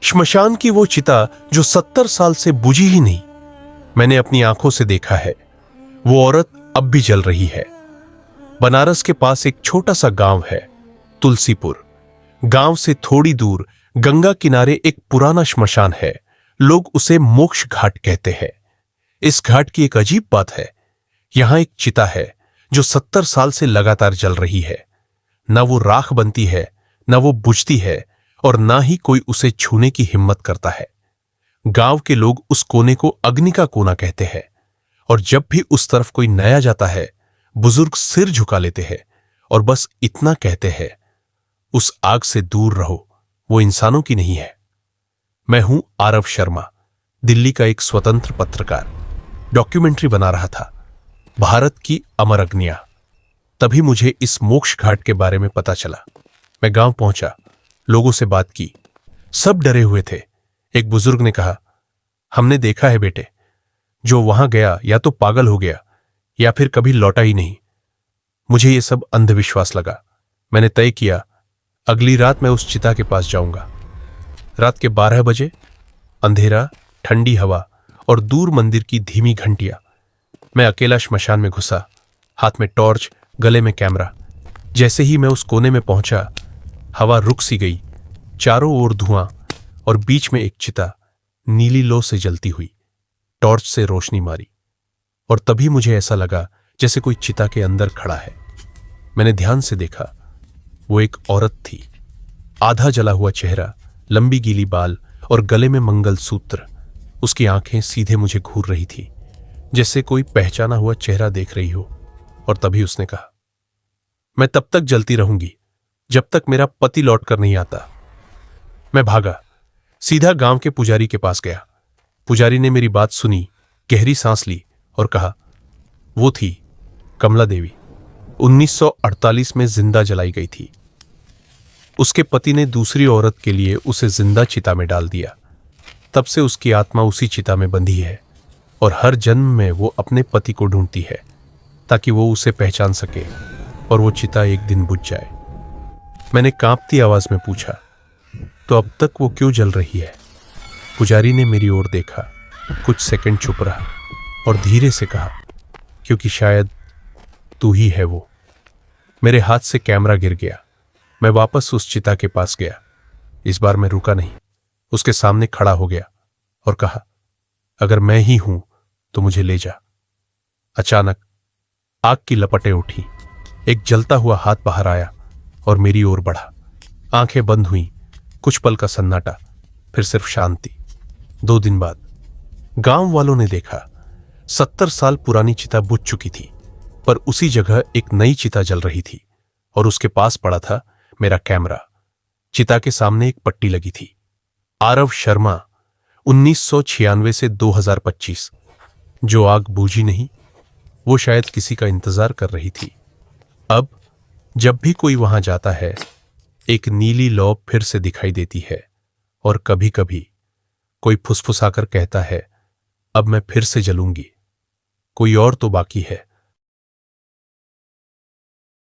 श्मशान की वो चिता जो 70 साल से बुझी ही नहीं। मैंने अपनी आंखों से देखा है। वो औरत अब भी जल रही है। बनारस के पास एक छोटा सा गांव है, तुलसीपुर। गांव से थोड़ी दूर गंगा किनारे एक पुराना श्मशान है। लोग उसे मोक्ष घाट कहते हैं। इस घाट की एक अजीब बात है, यहां एक चिता है जो 70 साल से लगातार जल रही है। ना वो राख बनती है, ना वो बुझती है, और ना ही कोई उसे छूने की हिम्मत करता है। गांव के लोग उस कोने को अग्नि का कोना कहते हैं, और जब भी उस तरफ कोई नया जाता है, बुजुर्ग सिर झुका लेते हैं और बस इतना कहते हैं, उस आग से दूर रहो, वो इंसानों की नहीं है। मैं हूं आरव शर्मा, दिल्ली का एक स्वतंत्र पत्रकार। डॉक्यूमेंट्री बना रहा था, भारत की अमर अग्नियां। तभी मुझे इस मोक्ष घाट के बारे में पता चला। मैं गांव पहुंचा, लोगों से बात की। सब डरे हुए थे। एक बुजुर्ग ने कहा, हमने देखा है बेटे, जो वहां गया या तो पागल हो गया या फिर कभी लौटा ही नहीं। मुझे यह सब अंधविश्वास लगा। मैंने तय किया, अगली रात मैं उस चिता के पास जाऊंगा। रात के 12 बजे, अंधेरा, ठंडी हवा और दूर मंदिर की धीमी घंटियां। मैं अकेला श्मशान में घुसा, हाथ में टॉर्च, गले में कैमरा। जैसे ही मैं उस कोने में पहुंचा, हवा रुक सी गई। चारों ओर धुआं और बीच में एक चिता नीली लो से जलती हुई। टॉर्च से रोशनी मारी और तभी मुझे ऐसा लगा जैसे कोई चिता के अंदर खड़ा है। मैंने ध्यान से देखा, वो एक औरत थी। आधा जला हुआ चेहरा, लंबी गीली बाल और गले में मंगलसूत्र। उसकी आंखें सीधे मुझे घूर रही थी, जैसे कोई पहचाना हुआ चेहरा देख रही हो। और तभी उसने कहा, मैं तब तक जलती रहूंगी जब तक मेरा पति लौटकर नहीं आता। मैं भागा, सीधा गांव के पुजारी के पास गया। पुजारी ने मेरी बात सुनी, गहरी सांस ली और कहा, वो थी कमला देवी। 1948 में जिंदा जलाई गई थी। उसके पति ने दूसरी औरत के लिए उसे जिंदा चिता में डाल दिया। तब से उसकी आत्मा उसी चिता में बंधी है और हर जन्म में वो अपने पति को ढूंढती है ताकि वो उसे पहचान सके और वो चिता एक दिन बुझ जाए। मैंने कांपती आवाज में पूछा, तो अब तक वो क्यों जल रही है? पुजारी ने मेरी ओर देखा, कुछ सेकंड चुप रहा और धीरे से कहा, क्योंकि शायद तू ही है वो। मेरे हाथ से कैमरा गिर गया। मैं वापस उस चिता के पास गया। इस बार मैं रुका नहीं, उसके सामने खड़ा हो गया और कहा, अगर मैं ही हूं तो मुझे ले जा। अचानक आग की लपटें उठी। एक जलता हुआ हाथ बाहर आया और मेरी ओर बढ़ा। आंखें बंद हुई। कुछ पल का सन्नाटा, फिर सिर्फ शांति। 2 दिन बाद गांव वालों ने देखा, 70 साल पुरानी चिता बुझ चुकी थी, पर उसी जगह एक नई चिता जल रही थी और उसके पास पड़ा था मेरा कैमरा। चिता के सामने एक पट्टी लगी थी, आरव शर्मा, 1996 से 2025। जो आग बूझी नहीं, वो शायद किसी का इंतजार कर रही थी। अब जब भी कोई वहां जाता है, एक नीली लौ फिर से दिखाई देती है और कभी कभी कोई फुसफुसाकर कहता है, अब मैं फिर से जलूंगी। कोई और तो बाकी है।